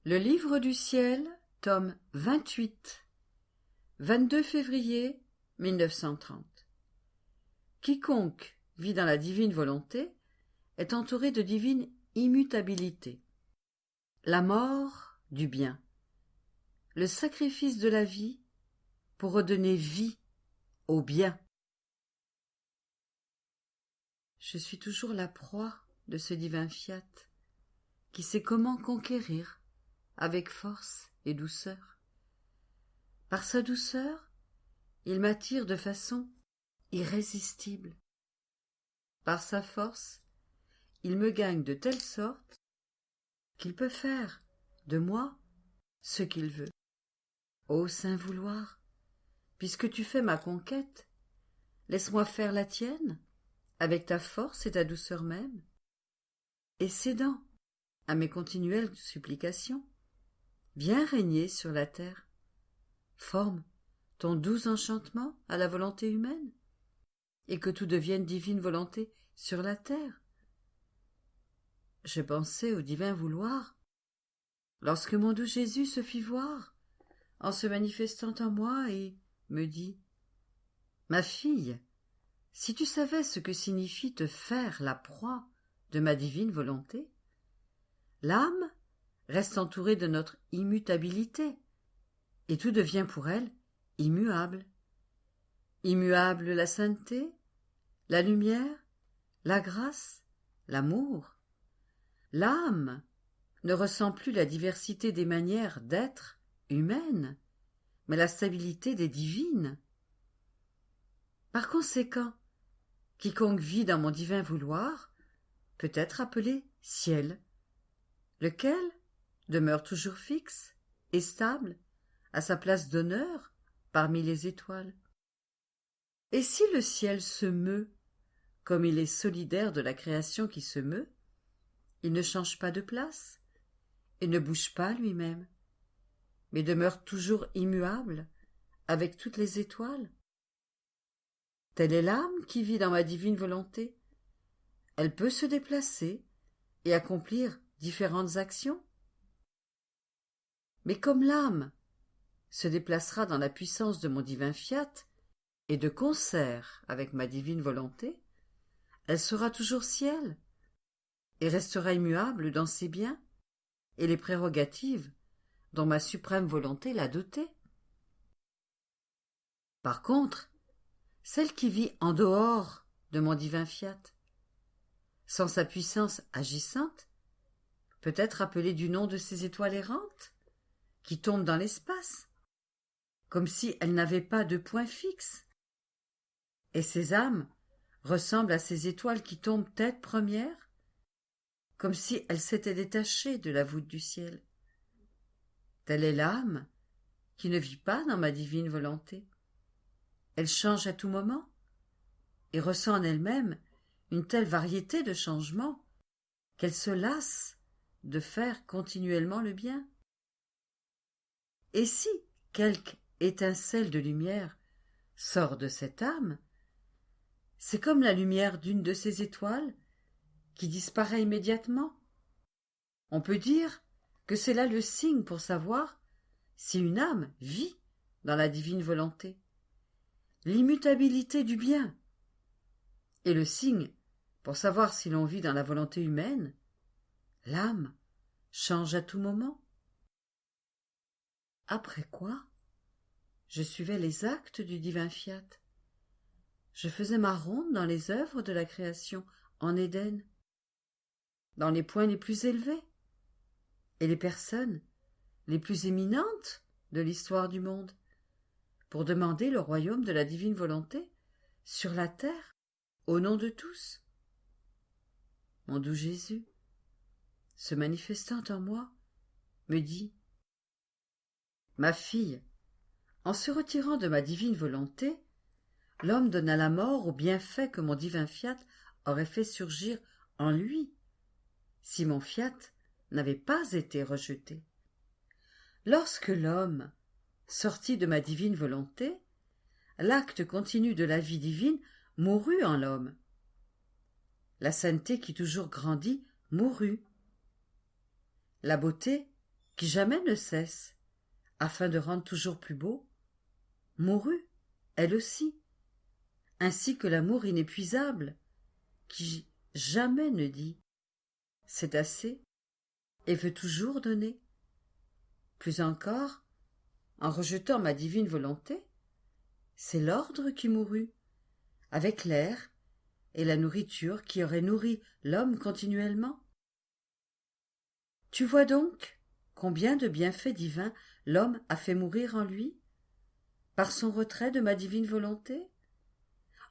Le livre du ciel, tome 28, 22 février 1930. Quiconque vit dans la divine volonté est entouré de divine immutabilité. La mort du bien, le sacrifice de la vie pour redonner vie au bien. Je suis toujours la proie de ce divin fiat qui sait comment conquérir avec force et douceur. Par sa douceur, il m'attire de façon irrésistible. Par sa force, il me gagne de telle sorte qu'il peut faire de moi ce qu'il veut. Ô saint vouloir, puisque tu fais ma conquête, laisse-moi faire la tienne, avec ta force et ta douceur même, et cédant à mes continuelles supplications, viens régner sur la terre. Forme ton doux enchantement à la volonté humaine, et que tout devienne divine volonté sur la terre. Je pensais au divin vouloir, lorsque mon doux Jésus se fit voir, en se manifestant en moi, et me dit « Ma fille, si tu savais ce que signifie te faire la proie de ma divine volonté, l'âme reste entourée de notre immutabilité, et tout devient pour elle immuable. Immuable la sainteté, la lumière, la grâce, l'amour. L'âme ne ressent plus la diversité des manières d'être humaines, mais la stabilité des divines. Par conséquent, quiconque vit dans mon divin vouloir peut être appelé ciel, lequel demeure toujours fixe et stable à sa place d'honneur parmi les étoiles. Et si le ciel se meut, comme il est solidaire de la création qui se meut, il ne change pas de place et ne bouge pas lui-même, mais demeure toujours immuable avec toutes les étoiles. Telle est l'âme qui vit dans ma divine volonté. Elle peut se déplacer et accomplir différentes actions. Mais comme l'âme se déplacera dans la puissance de mon divin fiat et de concert avec ma divine volonté, elle sera toujours ciel et restera immuable dans ses biens et les prérogatives dont ma suprême volonté l'a dotée. Par contre, celle qui vit en dehors de mon divin fiat, sans sa puissance agissante, peut être appelée du nom de ces étoiles errantes qui tombent dans l'espace, comme si elles n'avaient pas de point fixe. Et ces âmes ressemblent à ces étoiles qui tombent tête première, comme si elles s'étaient détachées de la voûte du ciel. Telle est l'âme qui ne vit pas dans ma divine volonté. Elle change à tout moment et ressent en elle-même une telle variété de changements qu'elle se lasse de faire continuellement le bien. Et si quelque étincelle de lumière sort de cette âme, c'est comme la lumière d'une de ces étoiles qui disparaît immédiatement. On peut dire que c'est là le signe pour savoir si une âme vit dans la divine volonté, l'immutabilité du bien, et le signe pour savoir si l'on vit dans la volonté humaine, l'âme change à tout moment. Après quoi, je suivais les actes du divin fiat. Je faisais ma ronde dans les œuvres de la création en Éden, dans les points les plus élevés, et les personnes les plus éminentes de l'histoire du monde, pour demander le royaume de la divine volonté sur la terre, au nom de tous. Mon doux Jésus, se manifestant en moi, me dit « Ma fille, en se retirant de ma divine volonté, l'homme donna la mort aux bienfaits que mon divin fiat aurait fait surgir en lui, si mon fiat n'avait pas été rejeté. Lorsque l'homme sortit de ma divine volonté, l'acte continu de la vie divine mourut en l'homme. La sainteté qui toujours grandit mourut. La beauté qui jamais ne cesse, afin de rendre toujours plus beau, mourut, elle aussi, ainsi que l'amour inépuisable, qui jamais ne dit « c'est assez » et veut toujours donner. Plus encore, en rejetant ma divine volonté, c'est l'ordre qui mourut, avec l'air et la nourriture qui aurait nourri l'homme continuellement. Tu vois donc combien de bienfaits divins l'homme a fait mourir en lui, par son retrait de ma divine volonté.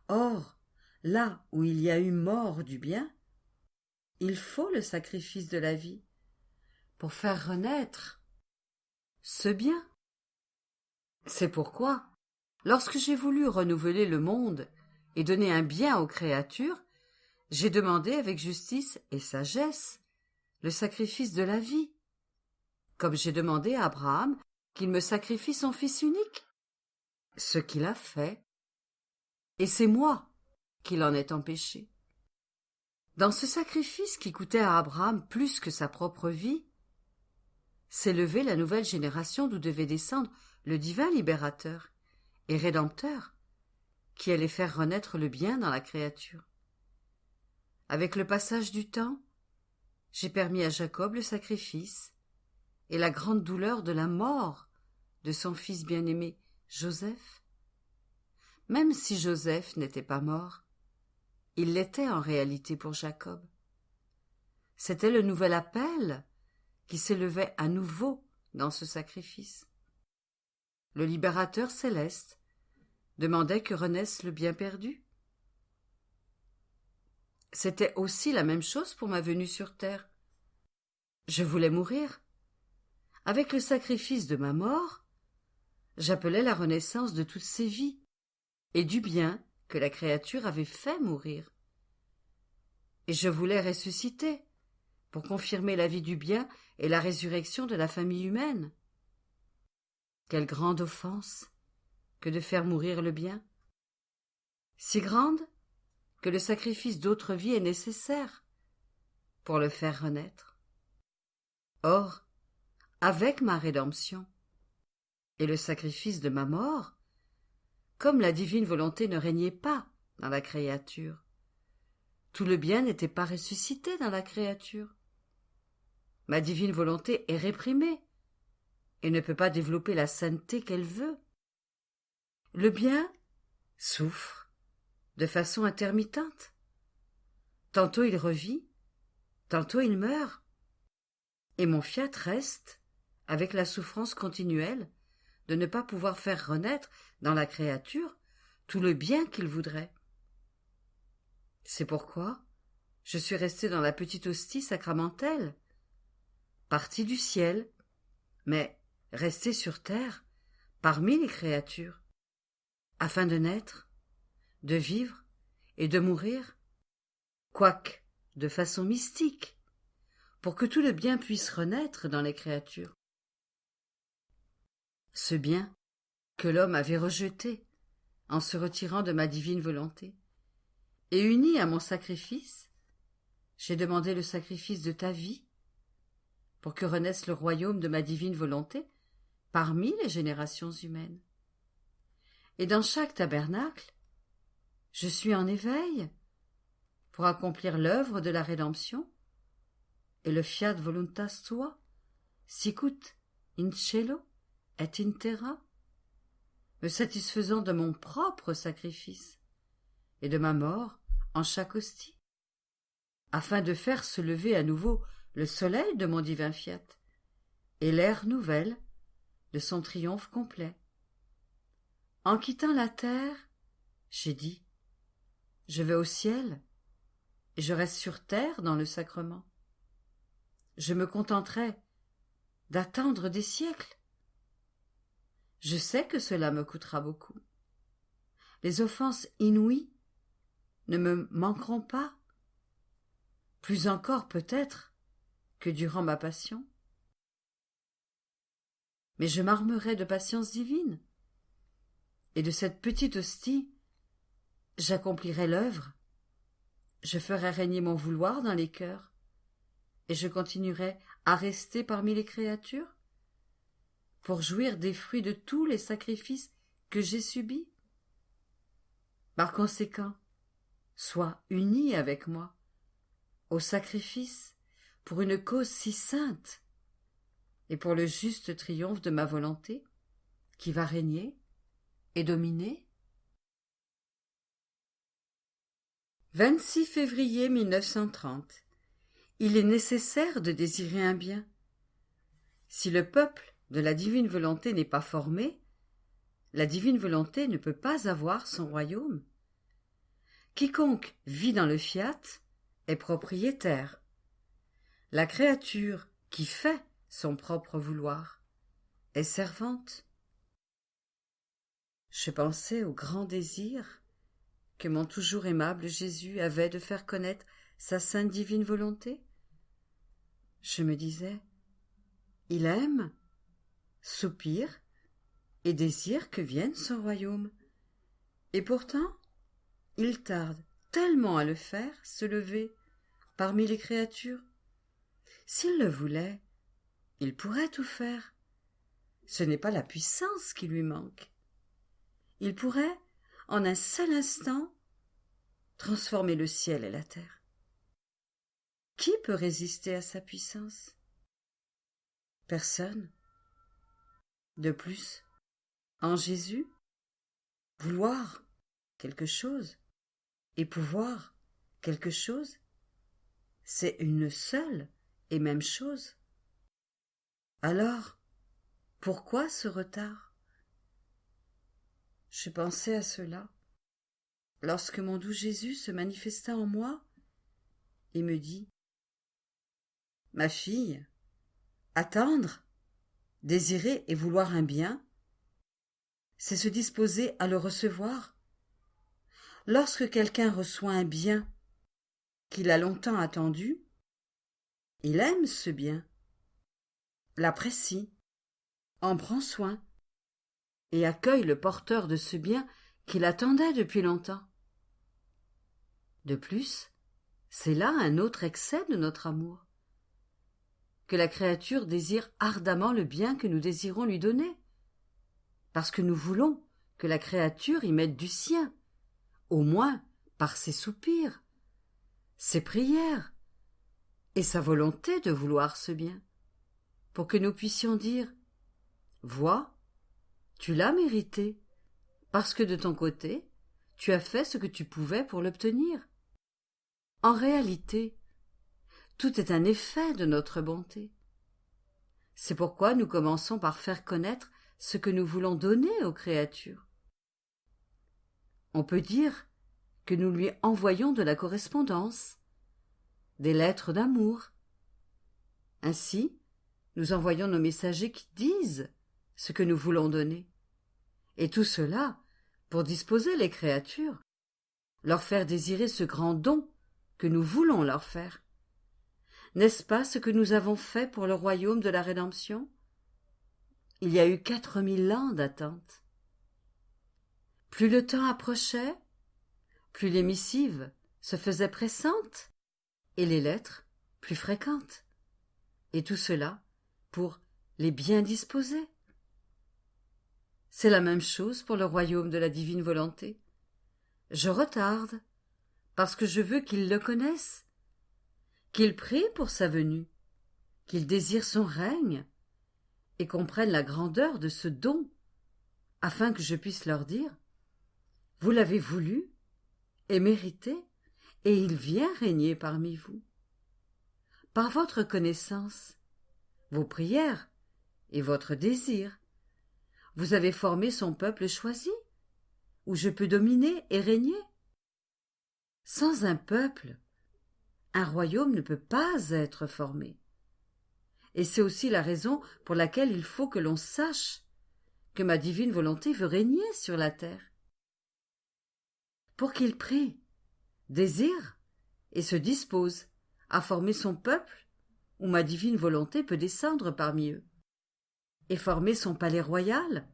Or, là où il y a eu mort du bien, il faut le sacrifice de la vie pour faire renaître ce bien. C'est pourquoi, lorsque j'ai voulu renouveler le monde et donner un bien aux créatures, j'ai demandé avec justice et sagesse le sacrifice de la vie, comme j'ai demandé à Abraham qu'il me sacrifie son fils unique, ce qu'il a fait, et c'est moi qui l'en ai empêché. Dans ce sacrifice qui coûtait à Abraham plus que sa propre vie, s'élevait la nouvelle génération d'où devait descendre le divin libérateur et rédempteur, qui allait faire renaître le bien dans la créature. Avec le passage du temps, j'ai permis à Jacob le sacrifice et la grande douleur de la mort de son fils bien-aimé Joseph. Même si Joseph n'était pas mort, il l'était en réalité pour Jacob. C'était le nouvel appel qui s'élevait à nouveau dans ce sacrifice. Le libérateur céleste demandait que renaisse le bien perdu. C'était aussi la même chose pour ma venue sur terre. Je voulais mourir. Avec le sacrifice de ma mort, j'appelais la renaissance de toutes ces vies et du bien que la créature avait fait mourir. Et je voulais ressusciter pour confirmer la vie du bien et la résurrection de la famille humaine. Quelle grande offense que de faire mourir le bien, si grande que le sacrifice d'autres vies est nécessaire pour le faire renaître. Or, avec ma rédemption et le sacrifice de ma mort, comme la divine volonté ne régnait pas dans la créature, tout le bien n'était pas ressuscité dans la créature. Ma divine volonté est réprimée et ne peut pas développer la sainteté qu'elle veut. Le bien souffre de façon intermittente. Tantôt il revit, tantôt il meurt. Et mon fiat reste avec la souffrance continuelle de ne pas pouvoir faire renaître dans la créature tout le bien qu'il voudrait. C'est pourquoi je suis resté dans la petite hostie sacramentelle, partie du ciel, mais resté sur terre, parmi les créatures, afin de naître, de vivre et de mourir, quoique de façon mystique, pour que tout le bien puisse renaître dans les créatures. Ce bien que l'homme avait rejeté en se retirant de ma divine volonté, et uni à mon sacrifice, j'ai demandé le sacrifice de ta vie, pour que renaisse le royaume de ma divine volonté parmi les générations humaines. Et dans chaque tabernacle, je suis en éveil pour accomplir l'œuvre de la rédemption, et le fiat voluntas tua, sicut in cielo et in terra, me satisfaisant de mon propre sacrifice et de ma mort en chaque hostie, afin de faire se lever à nouveau le soleil de mon divin fiat et l'ère nouvelle de son triomphe complet. En quittant la terre, j'ai dit, je vais au ciel et je reste sur terre dans le sacrement. Je me contenterai d'attendre des siècles. Je sais que cela me coûtera beaucoup. Les offenses inouïes ne me manqueront pas, plus encore peut-être que durant ma passion. Mais je m'armerai de patience divine, et de cette petite hostie, j'accomplirai l'œuvre, je ferai régner mon vouloir dans les cœurs, et je continuerai à rester parmi les créatures, pour jouir des fruits de tous les sacrifices que j'ai subis? Par conséquent, sois uni avec moi au sacrifice pour une cause si sainte et pour le juste triomphe de ma volonté qui va régner et dominer. 26 février 1930. Il est nécessaire de désirer un bien. Si le peuple de la divine volonté n'est pas formé, la divine volonté ne peut pas avoir son royaume. Quiconque vit dans le fiat est propriétaire. La créature qui fait son propre vouloir est servante. Je pensais au grand désir que mon toujours aimable Jésus avait de faire connaître sa sainte divine volonté. Je me disais, il aime, soupire et désire que vienne son royaume. Et pourtant, il tarde tellement à le faire, se lever parmi les créatures. S'il le voulait, il pourrait tout faire. Ce n'est pas la puissance qui lui manque. Il pourrait, en un seul instant, transformer le ciel et la terre. Qui peut résister à sa puissance? Personne. De plus, en Jésus, vouloir quelque chose et pouvoir quelque chose, c'est une seule et même chose. Alors, pourquoi ce retard? Je pensais à cela lorsque mon doux Jésus se manifesta en moi et me dit: Ma fille, attendre, désirer et vouloir un bien, c'est se disposer à le recevoir. Lorsque quelqu'un reçoit un bien qu'il a longtemps attendu, il aime ce bien, l'apprécie, en prend soin et accueille le porteur de ce bien qu'il attendait depuis longtemps. De plus, c'est là un autre excès de notre amour, que la créature désire ardemment le bien que nous désirons lui donner, parce que nous voulons que la créature y mette du sien, au moins par ses soupirs, ses prières et sa volonté de vouloir ce bien, pour que nous puissions dire: Vois, tu l'as mérité, parce que de ton côté, tu as fait ce que tu pouvais pour l'obtenir. En réalité, tout est un effet de notre bonté. C'est pourquoi nous commençons par faire connaître ce que nous voulons donner aux créatures. On peut dire que nous lui envoyons de la correspondance, des lettres d'amour. Ainsi, nous envoyons nos messagers qui disent ce que nous voulons donner. Et tout cela pour disposer les créatures, leur faire désirer ce grand don que nous voulons leur faire. N'est-ce pas ce que nous avons fait pour le royaume de la rédemption? Il y a eu 4000 ans d'attente. Plus le temps approchait, plus les missives se faisaient pressantes et les lettres plus fréquentes. Et tout cela pour les bien disposer. C'est la même chose pour le royaume de la divine volonté. Je retarde parce que je veux qu'ils le connaissent, qu'ils prient pour sa venue, qu'ils désirent son règne et comprennent la grandeur de ce don, afin que je puisse leur dire: Vous l'avez voulu et mérité, et il vient régner parmi vous. Par votre connaissance, vos prières et votre désir, vous avez formé son peuple choisi, où je peux dominer et régner. Sans un peuple, un royaume ne peut pas être formé. Et c'est aussi la raison pour laquelle il faut que l'on sache que ma divine volonté veut régner sur la terre. Pour qu'il prie, désire et se dispose à former son peuple, où ma divine volonté peut descendre parmi eux, et former son palais royal,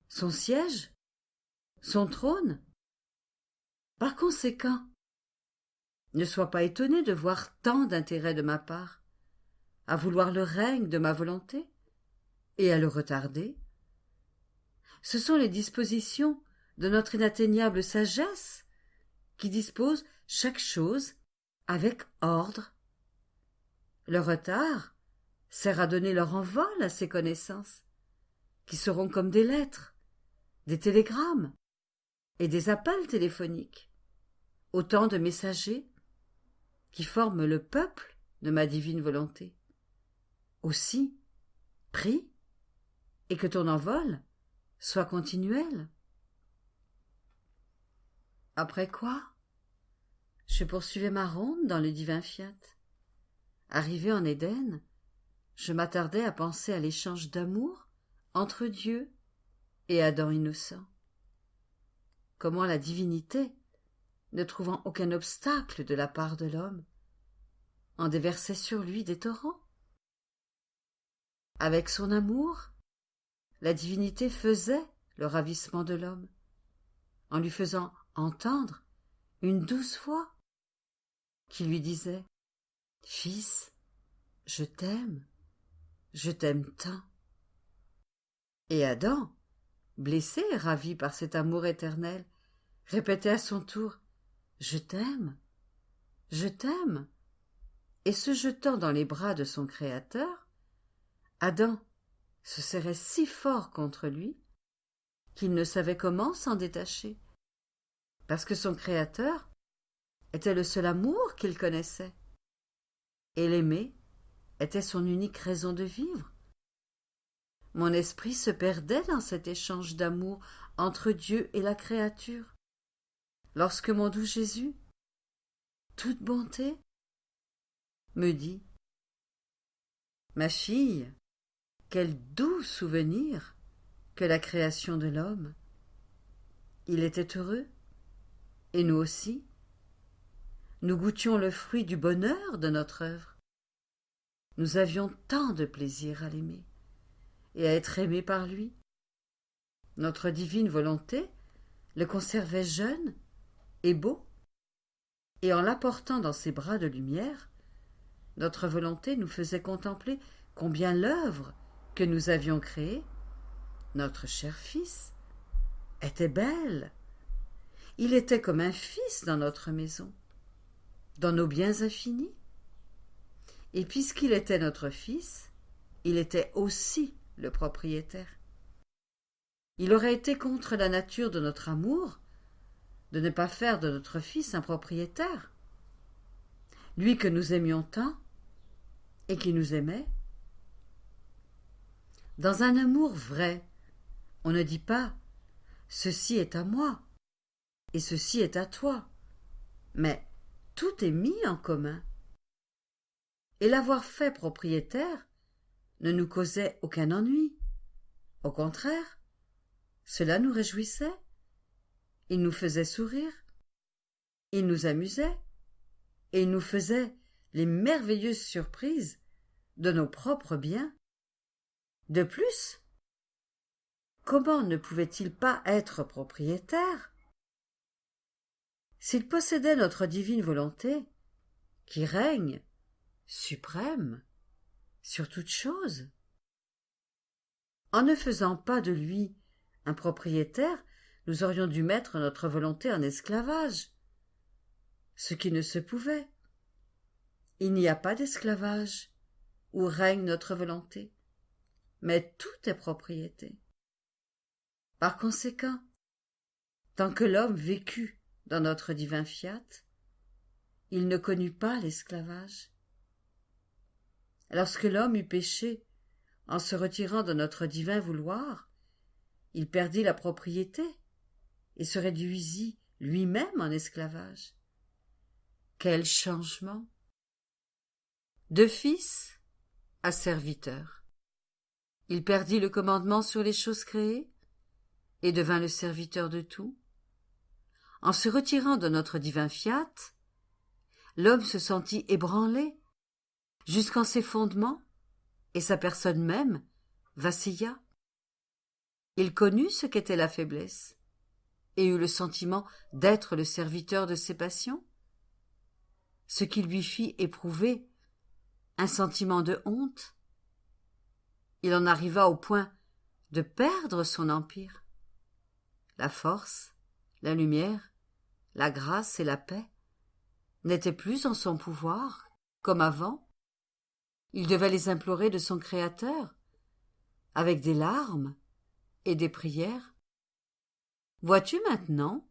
son siège, son trône. Par conséquent, ne sois pas étonné de voir tant d'intérêt de ma part à vouloir le règne de ma volonté, et à le retarder. Ce sont les dispositions de notre inatteignable sagesse qui dispose chaque chose avec ordre. Le retard sert à donner leur envol à ces connaissances, qui seront comme des lettres, des télégrammes et des appels téléphoniques, autant de messagers qui forment le peuple de ma divine volonté. Aussi, prie, et que ton envol soit continuel. Après quoi, je poursuivais ma ronde dans le divin fiat. Arrivé en Éden, je m'attardais à penser à l'échange d'amour entre Dieu et Adam innocent. Comment la divinité, ne trouvant aucun obstacle de la part de l'homme, en déversait sur lui des torrents. Avec son amour, la divinité faisait le ravissement de l'homme, en lui faisant entendre une douce voix qui lui disait « Fils, je t'aime tant ». Et Adam, blessé et ravi par cet amour éternel, répétait à son tour « Je t'aime ». Et se jetant dans les bras de son Créateur, Adam se serrait si fort contre lui qu'il ne savait comment s'en détacher, parce que son Créateur était le seul amour qu'il connaissait, et l'aimer était son unique raison de vivre. Mon esprit se perdait dans cet échange d'amour entre Dieu et la créature, lorsque mon doux Jésus, toute bonté, me dit « Ma fille, quel doux souvenir que la création de l'homme. Il était heureux, et nous aussi. Nous goûtions le fruit du bonheur de notre œuvre. Nous avions tant de plaisir à l'aimer et à être aimés par lui. Notre divine volonté le conservait jeune et beau, et en l'apportant dans ses bras de lumière, notre volonté nous faisait contempler combien l'œuvre que nous avions créée, notre cher fils, était belle. Il était comme un fils dans notre maison, dans nos biens infinis. Et puisqu'il était notre fils, il était aussi le propriétaire. Il aurait été contre la nature de notre amour de ne pas faire de notre fils un propriétaire. Lui que nous aimions tant et qui nous aimait. Dans un amour vrai, on ne dit pas « ceci est à moi » et « ceci est à toi », mais tout est mis en commun. Et l'avoir fait propriétaire ne nous causait aucun ennui. Au contraire, cela nous réjouissait. Il nous faisait sourire, il nous amusait, et il nous faisait les merveilleuses surprises de nos propres biens. De plus, comment ne pouvait-il pas être propriétaire s'il possédait notre divine volonté, qui règne suprême sur toute chose? En ne faisant pas de lui un propriétaire, nous aurions dû mettre notre volonté en esclavage, ce qui ne se pouvait. Il n'y a pas d'esclavage où règne notre volonté, mais tout est propriété. Par conséquent, tant que l'homme vécut dans notre divin fiat, il ne connut pas l'esclavage. Lorsque l'homme eut péché en se retirant de notre divin vouloir, il perdit la propriété et se réduisit lui-même en esclavage. Quel changement! De fils à serviteur. Il perdit le commandement sur les choses créées et devint le serviteur de tout. En se retirant de notre divin fiat, l'homme se sentit ébranlé jusqu'en ses fondements et sa personne même vacilla. Il connut ce qu'était la faiblesse et eut le sentiment d'être le serviteur de ses passions, ce qui lui fit éprouver un sentiment de honte. il en arriva au point de perdre son empire. La force, la lumière, la grâce et la paix n'étaient plus en son pouvoir, comme avant. Il devait les implorer de son Créateur, avec des larmes et des prières. Vois-tu maintenant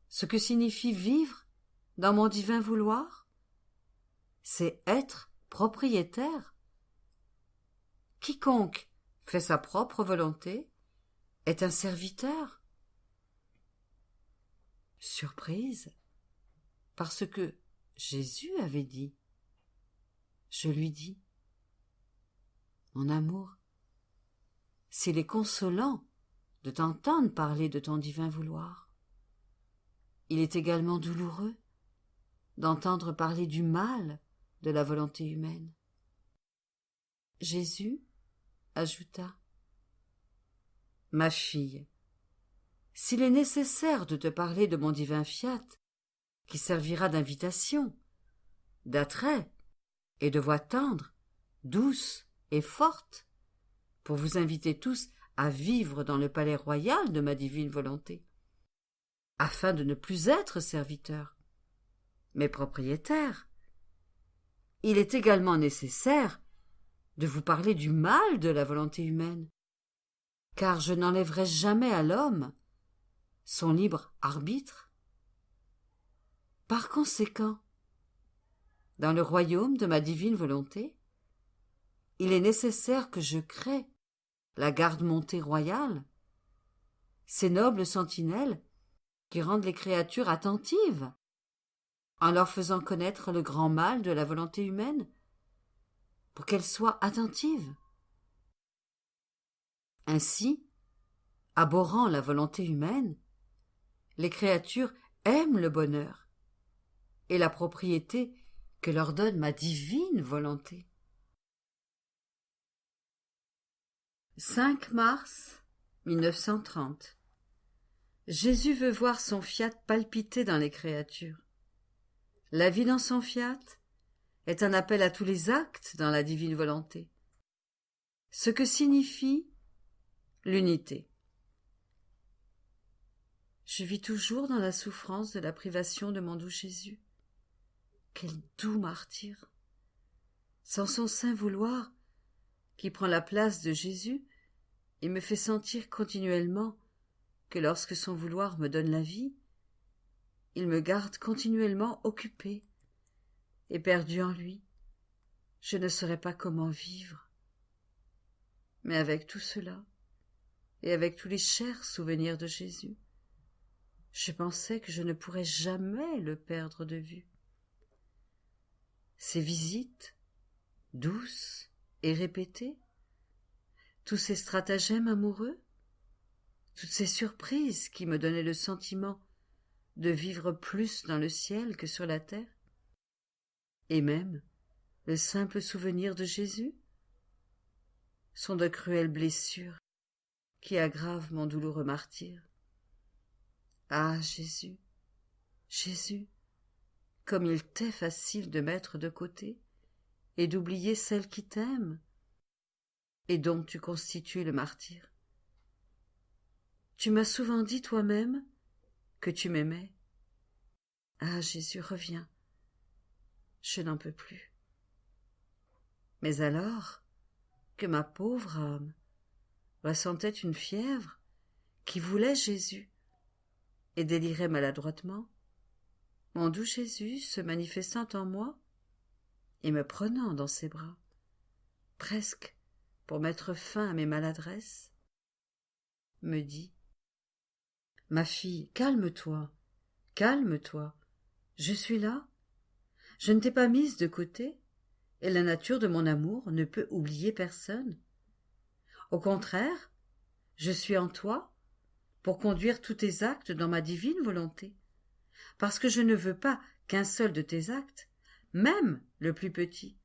ce que signifie vivre dans mon divin vouloir? C'est être propriétaire. Quiconque fait sa propre volonté est un serviteur. Surprise, parce que Jésus avait dit. Je lui dis, mon amour, s'il est consolant de t'entendre parler de ton divin vouloir, il est également douloureux d'entendre parler du mal de la volonté humaine. Jésus ajouta, ma fille, s'il est nécessaire de te parler de mon divin fiat, qui servira d'invitation, d'attrait et de voix tendre, douce et forte, pour vous inviter tous à vivre dans le palais royal de ma divine volonté, afin de ne plus être serviteurs, mais propriétaires, il est également nécessaire de vous parler du mal de la volonté humaine, car je n'enlèverai jamais à l'homme son libre arbitre. Par conséquent, dans le royaume de ma divine volonté, il est nécessaire que je crée la garde-montée royale, ces nobles sentinelles qui rendent les créatures attentives, en leur faisant connaître le grand mal de la volonté humaine, pour qu'elles soient attentives. Ainsi, abhorrant la volonté humaine, les créatures aiment le bonheur et la propriété que leur donne ma divine volonté. 5 mars 1930. Jésus veut voir son fiat palpiter dans les créatures. La vie dans son fiat est un appel à tous les actes dans la divine volonté, ce que signifie l'unité. Je vis toujours dans la souffrance de la privation de mon doux Jésus. Quel doux martyr! Sans son saint vouloir, qui prend la place de Jésus, il me fait sentir continuellement que lorsque son vouloir me donne la vie, il me garde continuellement occupé et perdu en lui. Je ne saurais pas comment vivre. Mais avec tout cela, et avec tous les chers souvenirs de Jésus, je pensais que je ne pourrais jamais le perdre de vue. Ces visites, douces et répétées, tous ces stratagèmes amoureux, toutes ces surprises qui me donnaient le sentiment de vivre plus dans le ciel que sur la terre, et même le simple souvenir de Jésus, sont de cruelles blessures qui aggravent mon douloureux martyre. Ah, Jésus, Jésus, comme il t'est facile de mettre de côté et d'oublier celle qui t'aime et dont tu constitues le martyr. Tu m'as souvent dit toi-même que tu m'aimais. Ah, Jésus, reviens, je n'en peux plus. Mais alors que ma pauvre âme ressentait une fièvre qui voulait Jésus et délirait maladroitement, mon doux Jésus, se manifestant en moi et me prenant dans ses bras, presque pour mettre fin à mes maladresses, me dit « Ma fille, calme-toi, calme-toi, je suis là, je ne t'ai pas mise de côté, et la nature de mon amour ne peut oublier personne. Au contraire, je suis en toi pour conduire tous tes actes dans ma divine volonté, parce que je ne veux pas qu'un seul de tes actes, même le plus petit,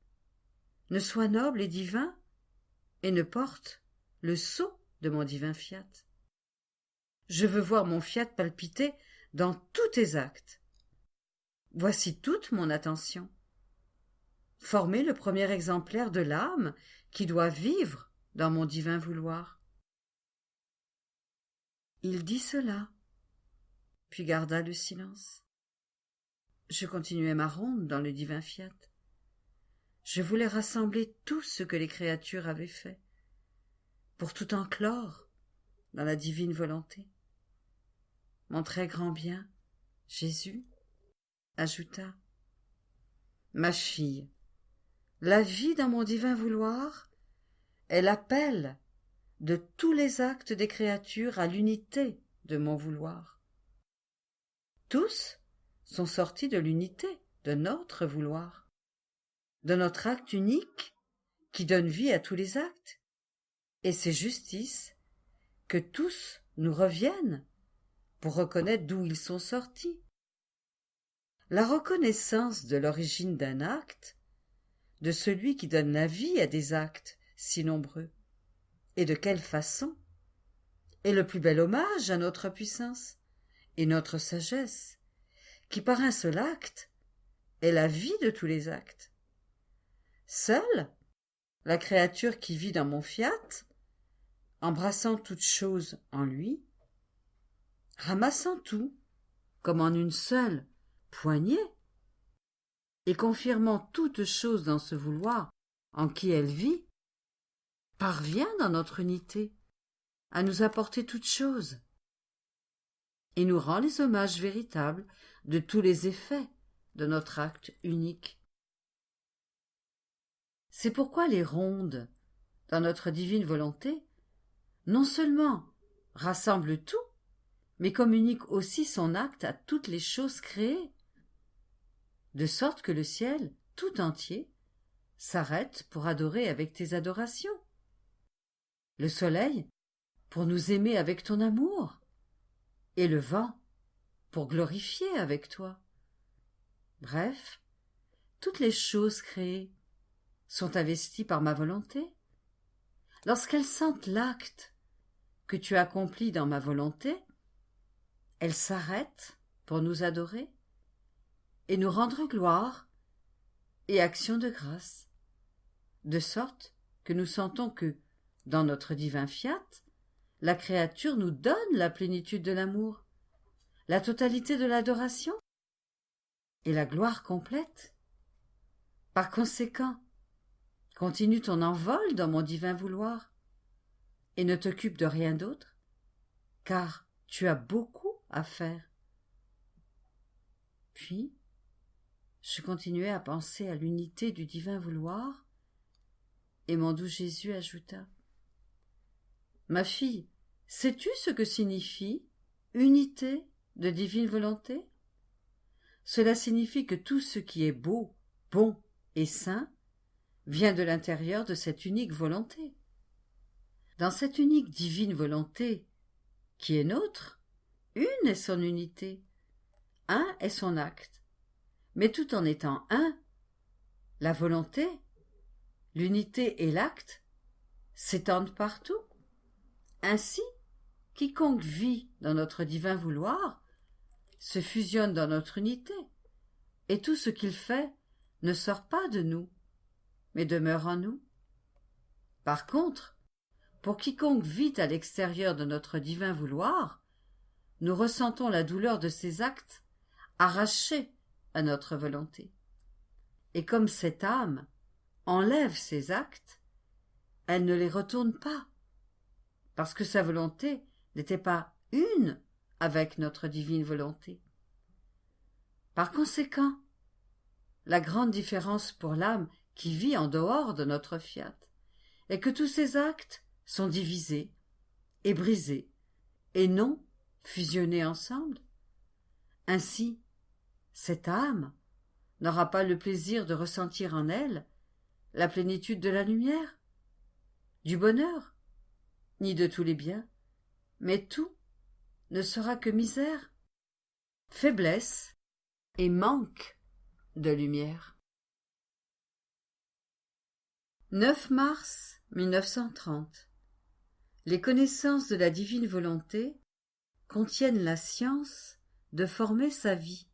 ne soit noble et divin et ne porte le sceau de mon divin fiat. Je veux voir mon fiat palpiter dans tous tes actes. Voici toute mon attention. Former le premier exemplaire de l'âme qui doit vivre dans mon divin vouloir. » Il dit cela, puis garda le silence. Je continuai ma ronde dans le divin fiat. Je voulais rassembler tout ce que les créatures avaient fait, pour tout enclore dans la divine volonté. Mon très grand bien, Jésus, ajouta: « Ma fille, la vie dans mon divin vouloir est l'appel de tous les actes des créatures à l'unité de mon vouloir. Tous sont sortis de l'unité de notre vouloir, de notre acte unique qui donne vie à tous les actes, et c'est justice que tous nous reviennent pour reconnaître d'où ils sont sortis. La reconnaissance de l'origine d'un acte, de celui qui donne la vie à des actes si nombreux, et de quelle façon, est le plus bel hommage à notre puissance et notre sagesse, qui par un seul acte est la vie de tous les actes. Seule la créature qui vit dans mon fiat, embrassant toute chose en lui, ramassant tout comme en une seule poignée, et confirmant toute chose dans ce vouloir en qui elle vit, parvient dans notre unité à nous apporter toute chose, et nous rend les hommages véritables de tous les effets de notre acte unique. C'est pourquoi les rondes, dans notre divine volonté, non seulement rassemblent tout, mais communiquent aussi son acte à toutes les choses créées, de sorte que le ciel, tout entier, s'arrête pour adorer avec tes adorations, le soleil pour nous aimer avec ton amour, et le vent pour glorifier avec toi. Bref, toutes les choses créées sont investies par ma volonté. Lorsqu'elles sentent l'acte que tu accomplis dans ma volonté, elles s'arrêtent pour nous adorer et nous rendre gloire et action de grâce, de sorte que nous sentons que, dans notre divin fiat, la créature nous donne la plénitude de l'amour, la totalité de l'adoration et la gloire complète. Par conséquent, continue ton envol dans mon divin vouloir et ne t'occupe de rien d'autre, car tu as beaucoup à faire. Puis, je continuai à penser à l'unité du divin vouloir, et mon doux Jésus ajouta: « Ma fille, sais-tu ce que signifie unité de divine volonté ? Cela signifie que tout ce qui est beau, bon et saint vient de l'intérieur de cette unique volonté. Dans cette unique divine volonté qui est nôtre, une est son unité, un est son acte, mais tout en étant un, la volonté, l'unité et l'acte s'étendent partout. Ainsi, quiconque vit dans notre divin vouloir se fusionne dans notre unité, et tout ce qu'il fait ne sort pas de nous, mais demeure en nous. Par contre, pour quiconque vit à l'extérieur de notre divin vouloir, nous ressentons la douleur de ces actes arrachés à notre volonté. Et comme cette âme enlève ces actes, elle ne les retourne pas, parce que sa volonté n'était pas une avec notre divine volonté. Par conséquent, la grande différence pour l'âme qui vit en dehors de notre fiat est que tous ces actes sont divisés et brisés et non fusionnés ensemble. Ainsi, cette âme n'aura pas le plaisir de ressentir en elle la plénitude de la lumière, du bonheur, ni de tous les biens, mais tout ne sera que misère, faiblesse et manque de lumière. 9 mars 1930. Les connaissances de la divine volonté contiennent la science de former sa vie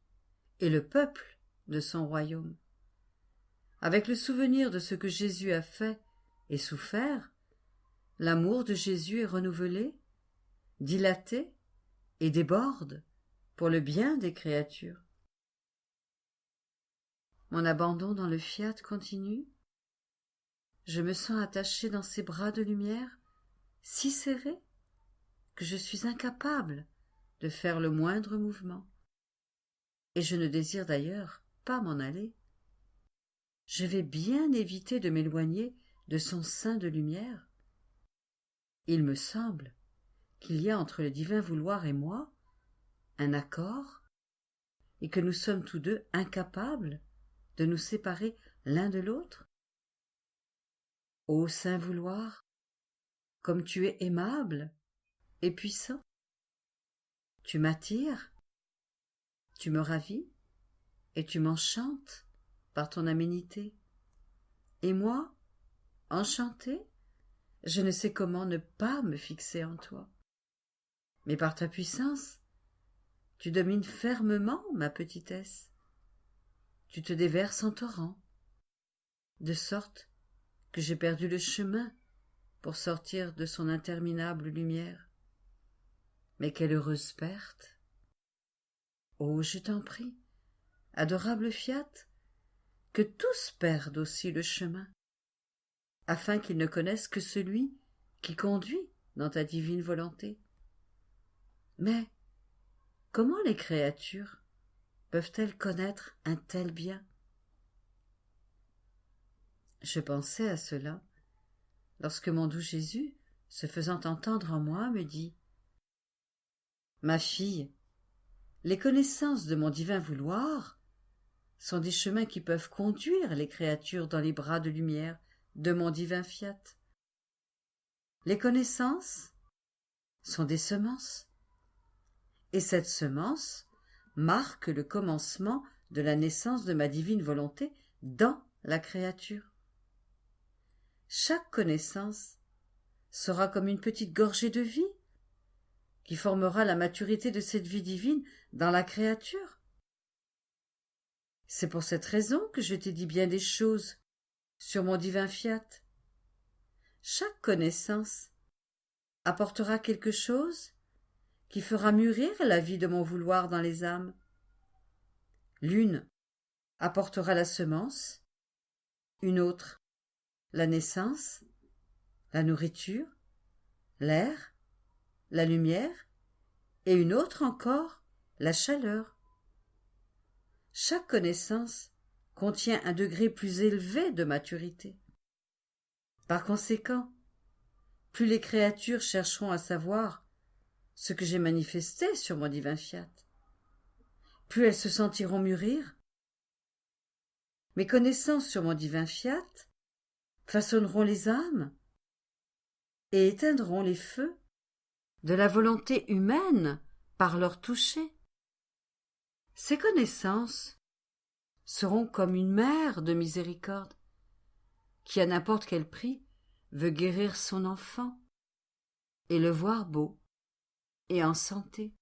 et le peuple de son royaume. Avec le souvenir de ce que Jésus a fait et souffert, l'amour de Jésus est renouvelé, dilaté et déborde pour le bien des créatures. Mon abandon dans le fiat continue. Je me sens attachée dans ces bras de lumière, si serrés que je suis incapable de faire le moindre mouvement. Et je ne désire d'ailleurs pas m'en aller. Je vais bien éviter de m'éloigner de son sein de lumière. Il me semble qu'il y a entre le divin vouloir et moi un accord, et que nous sommes tous deux incapables de nous séparer l'un de l'autre. Ô saint vouloir, comme tu es aimable et puissant, tu m'attires, tu me ravis et tu m'enchantes par ton aménité. Et moi, enchantée, je ne sais comment ne pas me fixer en toi. Mais par ta puissance, tu domines fermement ma petitesse. Tu te déverses en torrent, de sorte que j'ai perdu le chemin pour sortir de son interminable lumière. Mais quelle heureuse perte! Oh, je t'en prie, adorable fiat, que tous perdent aussi le chemin, afin qu'ils ne connaissent que celui qui conduit dans ta divine volonté. Mais comment les créatures peuvent-elles connaître un tel bien? Je pensais à cela lorsque mon doux Jésus, se faisant entendre en moi, me dit « Ma fille, les connaissances de mon divin vouloir sont des chemins qui peuvent conduire les créatures dans les bras de lumière de mon divin fiat. Les connaissances sont des semences, et cette semence marque le commencement de la naissance de ma divine volonté dans la créature. Chaque connaissance sera comme une petite gorgée de vie qui formera la maturité de cette vie divine dans la créature. C'est pour cette raison que je t'ai dit bien des choses sur mon divin fiat. Chaque connaissance apportera quelque chose qui fera mûrir la vie de mon vouloir dans les âmes. L'une apportera la semence, une autre la naissance, la nourriture, l'air, la lumière, et une autre encore la chaleur. Chaque connaissance contient un degré plus élevé de maturité. Par conséquent, plus les créatures chercheront à savoir ce que j'ai manifesté sur mon divin fiat, plus elles se sentiront mûrir. Mes connaissances sur mon divin fiat façonneront les âmes et éteindront les feux de la volonté humaine par leur toucher. Ces connaissances seront comme une mère de miséricorde qui, à n'importe quel prix, veut guérir son enfant et le voir beau et en santé.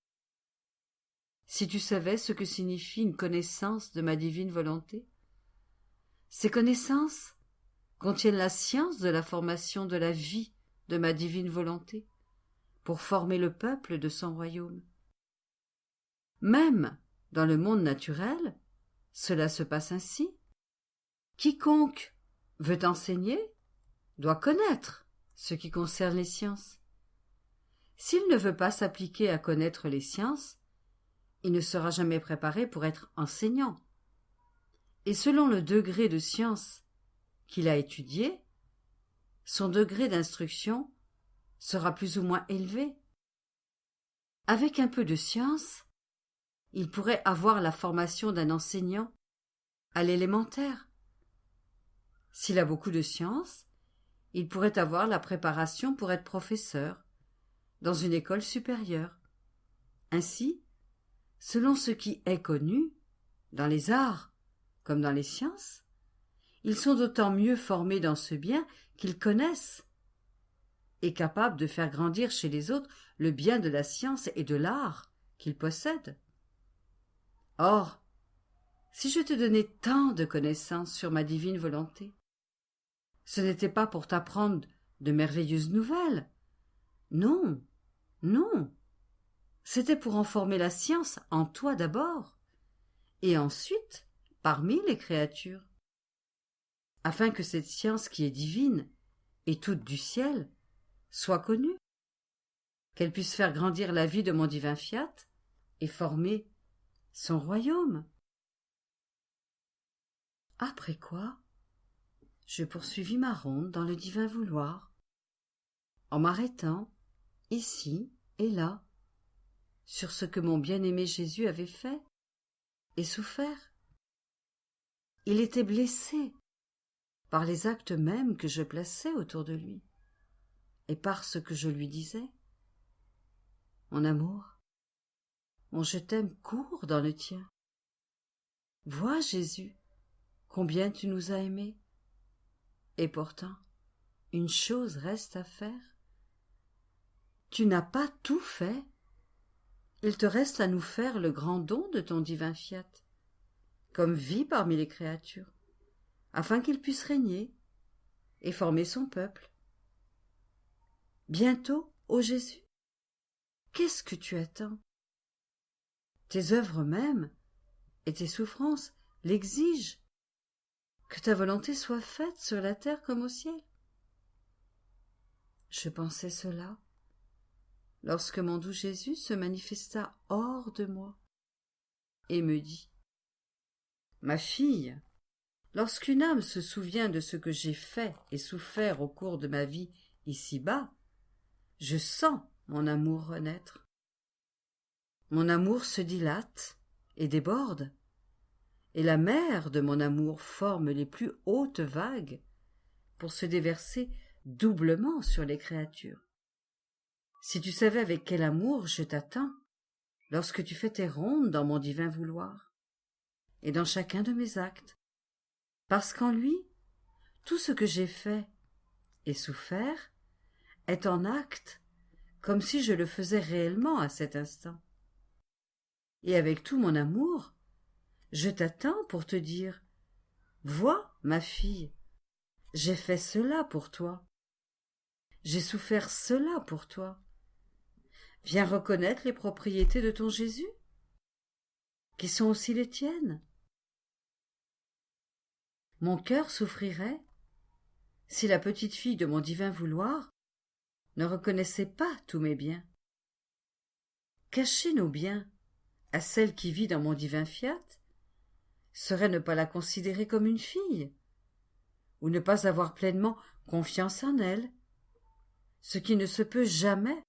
Si tu savais ce que signifie une connaissance de ma divine volonté, ces connaissances contiennent la science de la formation de la vie de ma divine volonté pour former le peuple de son royaume. Même dans le monde naturel, cela se passe ainsi. Quiconque veut enseigner doit connaître ce qui concerne les sciences. S'il ne veut pas s'appliquer à connaître les sciences, il ne sera jamais préparé pour être enseignant. Et selon le degré de science qu'il a étudié, son degré d'instruction sera plus ou moins élevé. Avec un peu de science, il pourrait avoir la formation d'un enseignant à l'élémentaire. S'il a beaucoup de science, il pourrait avoir la préparation pour être professeur dans une école supérieure. Ainsi, selon ce qui est connu, dans les arts comme dans les sciences, ils sont d'autant mieux formés dans ce bien qu'ils connaissent et capables de faire grandir chez les autres le bien de la science et de l'art qu'ils possèdent. Or, si je te donnais tant de connaissances sur ma divine volonté, ce n'était pas pour t'apprendre de merveilleuses nouvelles. Non, non. C'était pour en former la science en toi d'abord, et ensuite parmi les créatures, afin que cette science qui est divine et toute du ciel soit connue, qu'elle puisse faire grandir la vie de mon divin fiat et former son royaume. Après quoi, je poursuivis ma ronde dans le divin vouloir, en m'arrêtant ici et là sur ce que mon bien-aimé Jésus avait fait et souffert. Il était blessé par les actes mêmes que je plaçais autour de lui et par ce que je lui disais. Mon amour, mon je t'aime court dans le tien. Vois, Jésus, combien tu nous as aimés. Et pourtant, une chose reste à faire. Tu n'as pas tout fait. Il te reste à nous faire le grand don de ton divin fiat, comme vie parmi les créatures, afin qu'il puisse régner et former son peuple. Bientôt, ô Jésus, qu'est-ce que tu attends? Tes œuvres mêmes et tes souffrances l'exigent, que ta volonté soit faite sur la terre comme au ciel. Je pensais cela lorsque mon doux Jésus se manifesta hors de moi et me dit: Ma fille, lorsqu'une âme se souvient de ce que j'ai fait et souffert au cours de ma vie ici-bas, je sens mon amour renaître. Mon amour se dilate et déborde, et la mer de mon amour forme les plus hautes vagues pour se déverser doublement sur les créatures. Si tu savais avec quel amour je t'attends, lorsque tu fais tes rondes dans mon divin vouloir, et dans chacun de mes actes, parce qu'en lui, tout ce que j'ai fait et souffert est en acte, comme si je le faisais réellement à cet instant. Et avec tout mon amour, je t'attends pour te dire: vois, ma fille, j'ai fait cela pour toi. J'ai souffert cela pour toi. Viens reconnaître les propriétés de ton Jésus, qui sont aussi les tiennes. Mon cœur souffrirait si la petite fille de mon divin vouloir ne reconnaissait pas tous mes biens. Cacher nos biens à celle qui vit dans mon divin fiat serait ne pas la considérer comme une fille, ou ne pas avoir pleinement confiance en elle, ce qui ne se peut jamais,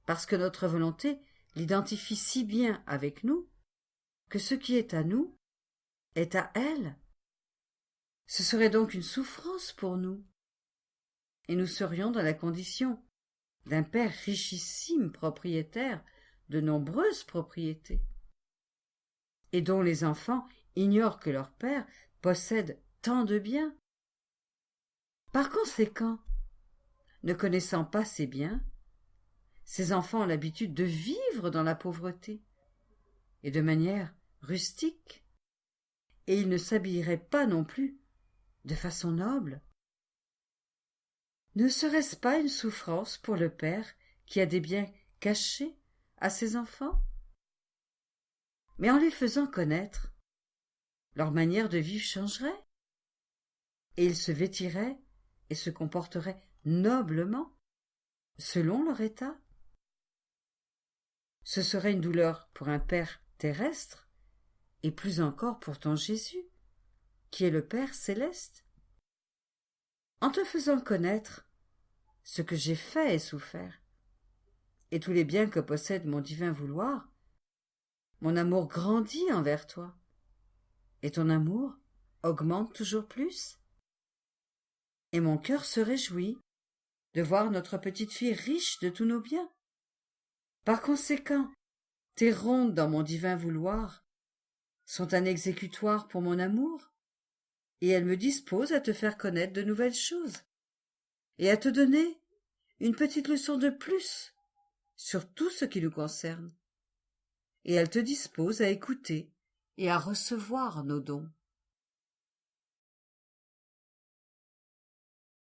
parce que notre volonté l'identifie si bien avec nous que ce qui est à nous est à elle. Ce serait donc une souffrance pour nous, et nous serions dans la condition d'un père richissime propriétaire de nombreuses propriétés, et dont les enfants ignorent que leur père possède tant de biens. Par conséquent, ne connaissant pas ces biens, ces enfants ont l'habitude de vivre dans la pauvreté, et de manière rustique, et ils ne s'habilleraient pas non plus de façon noble. Ne serait-ce pas une souffrance pour le père qui a des biens cachés à ses enfants? Mais en les faisant connaître, leur manière de vivre changerait, et ils se vêtiraient et se comporteraient noblement, selon leur état. Ce serait une douleur pour un père terrestre, et plus encore pour ton Jésus, qui est le Père céleste. En te faisant connaître ce que j'ai fait et souffert, et tous les biens que possède mon divin vouloir, mon amour grandit envers toi, et ton amour augmente toujours plus. Et mon cœur se réjouit de voir notre petite fille riche de tous nos biens. Par conséquent, tes rondes dans mon divin vouloir sont un exécutoire pour mon amour, et elles me disposent à te faire connaître de nouvelles choses, et à te donner une petite leçon de plus sur tout ce qui nous concerne, et elles te disposent à écouter et à recevoir nos dons.